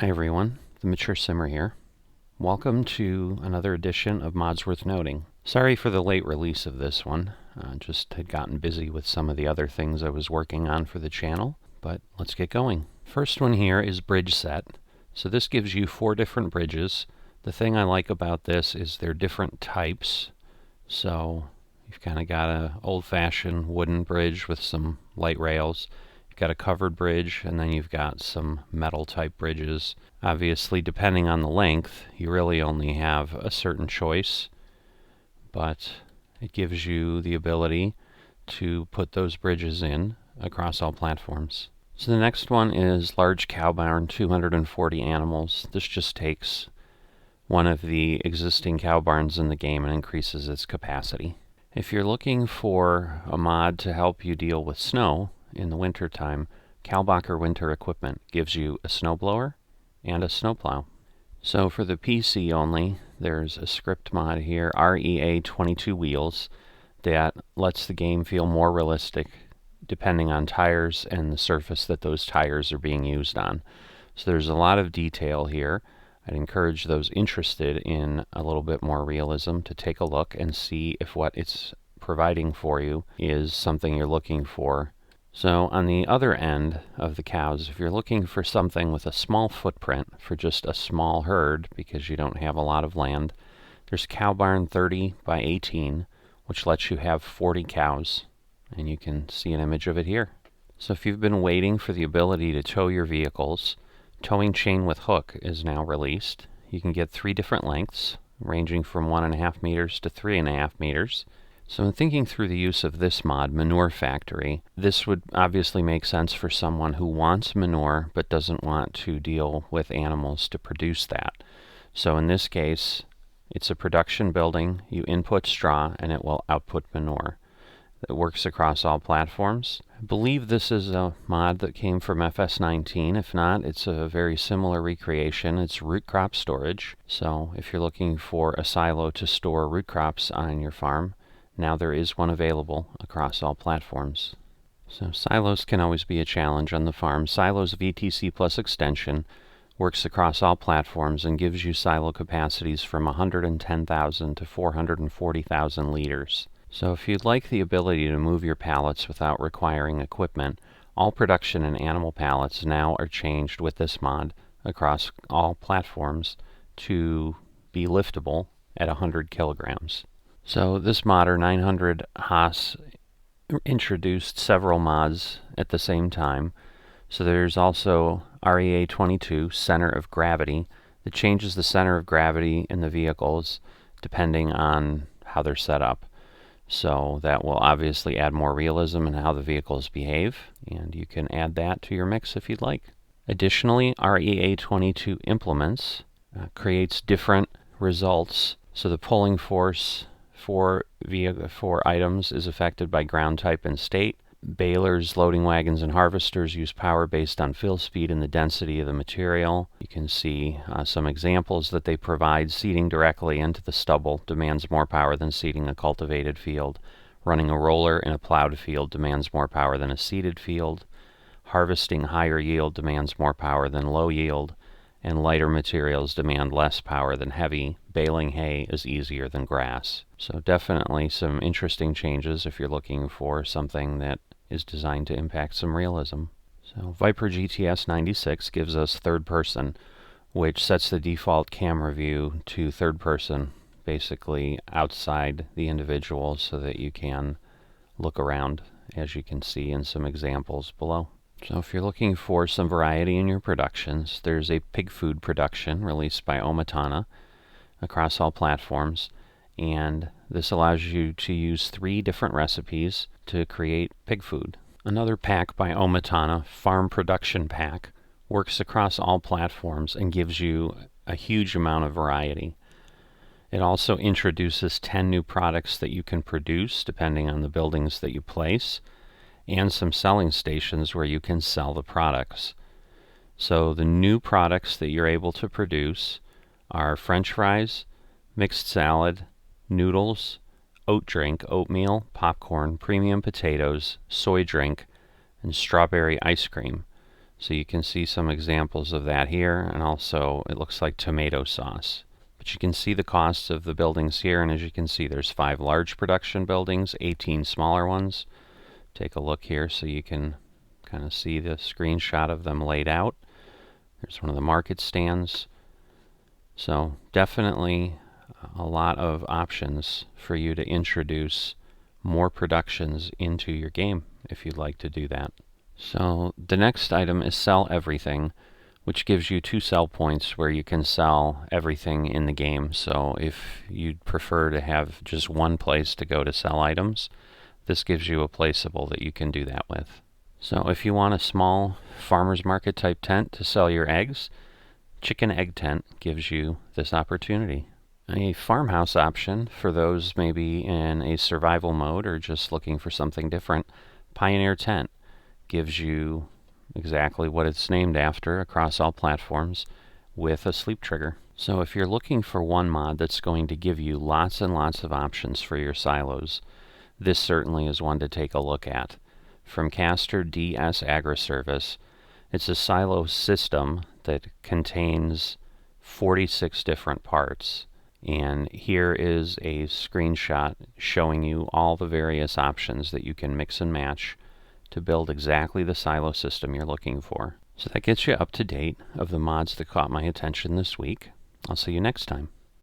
Hi everyone, the Mature Simmer here. Welcome to another edition of Mods Worth Noting. Sorry for the late release of this one. Just had gotten busy with some of the other things I was working on for the channel, but let's get going. First one here is bridge set. So this gives you 4 different bridges. The thing I like about this is they're different types. So you've kind of got an old-fashioned wooden bridge with some light rails. You've got a covered bridge, and then you've got some metal type bridges. Obviously, depending on the length, you really only have a certain choice, but it gives you the ability to put those bridges in across all platforms. So the next one is large cow barn, 240 animals. This just takes one of the existing cow barns in the game and increases its capacity. If you're looking for a mod to help you deal with snow in the winter time, Kalbacher Winter Equipment gives you a snowblower and a snowplow. So for the PC only, there's a script mod here, FS22 wheels, that lets the game feel more realistic depending on tires and the surface that those tires are being used on. So there's a lot of detail here. I'd encourage those interested in a little bit more realism to take a look and see if what it's providing for you is something you're looking for. So on the other end of the cows, if you're looking for something with a small footprint for just a small herd because you don't have a lot of land, there's Cow Barn 30 by 18, which lets you have 40 cows, and you can see an image of it here. So if you've been waiting for the ability to tow your vehicles, Towing Chain with Hook is now released. You can get 3 different lengths, ranging from 1.5 meters to 3.5 meters. So in thinking through the use of this mod, Manure Factory, this would obviously make sense for someone who wants manure but doesn't want to deal with animals to produce that. So in this case, it's a production building. You input straw and it will output manure. It works across all platforms. I believe this is a mod that came from FS19. If not, it's a very similar recreation. It's root crop storage. So if you're looking for a silo to store root crops on your farm, now there is one available across all platforms. So silos can always be a challenge on the farm. Silos VTC Plus extension works across all platforms and gives you silo capacities from 110,000 to 440,000 liters. So if you'd like the ability to move your pallets without requiring equipment, all production and animal pallets now are changed with this mod across all platforms to be liftable at 100 kilograms. So this modder 900 Haas introduced several mods at the same time. So there's also FS22 Center of Gravity that changes the center of gravity in the vehicles depending on how they're set up. So that will obviously add more realism in how the vehicles behave, and you can add that to your mix if you'd like. Additionally, FS22 Implements creates different results. So the pulling force for items is affected by ground type and state. Balers, loading wagons, and harvesters use power based on fill speed and the density of the material. You can see some examples that they provide. Seeding directly into the stubble demands more power than seeding a cultivated field. Running a roller in a plowed field demands more power than a seeded field. Harvesting higher yield demands more power than low yield. And lighter materials demand less power than heavy. Baling hay is easier than grass. So definitely some interesting changes if you're looking for something that is designed to impact some realism. So Viper GTS 96 gives us third person, which sets the default camera view to third person, basically outside the individual so that you can look around, as you can see in some examples below. So if you're looking for some variety in your productions, there's a pig food production released by Omatana across all platforms, and this allows you to use 3 different recipes to create pig food. Another pack by Omatana, Farm Production Pack, works across all platforms and gives you a huge amount of variety. It also introduces 10 new products that you can produce depending on the buildings that you place, and some selling stations where you can sell the products. So the new products that you're able to produce are French fries, mixed salad, noodles, oat drink, oatmeal, popcorn, premium potatoes, soy drink, and strawberry ice cream. So you can see some examples of that here, and also it looks like tomato sauce. But you can see the costs of the buildings here, and as you can see, there's 5 large production buildings, 18 smaller ones. Take a look here so you can kind of see the screenshot of them laid out. There's one of the market stands. So definitely a lot of options for you to introduce more productions into your game if you'd like to do that. So the next item is sell everything, which gives you 2 sell points where you can sell everything in the game. So if you'd prefer to have just one place to go to sell items, this gives you a placeable that you can do that with. So if you want a small farmer's market type tent to sell your eggs, Chicken Egg Tent gives you this opportunity. A farmhouse option for those maybe in a survival mode or just looking for something different, Pioneer Tent gives you exactly what it's named after across all platforms with a sleep trigger. So if you're looking for one mod that's going to give you lots and lots of options for your silos, this certainly is one to take a look at. From Caster DS Agriservice, it's a silo system that contains 46 different parts. And here is a screenshot showing you all the various options that you can mix and match to build exactly the silo system you're looking for. So that gets you up to date of the mods that caught my attention this week. I'll see you next time.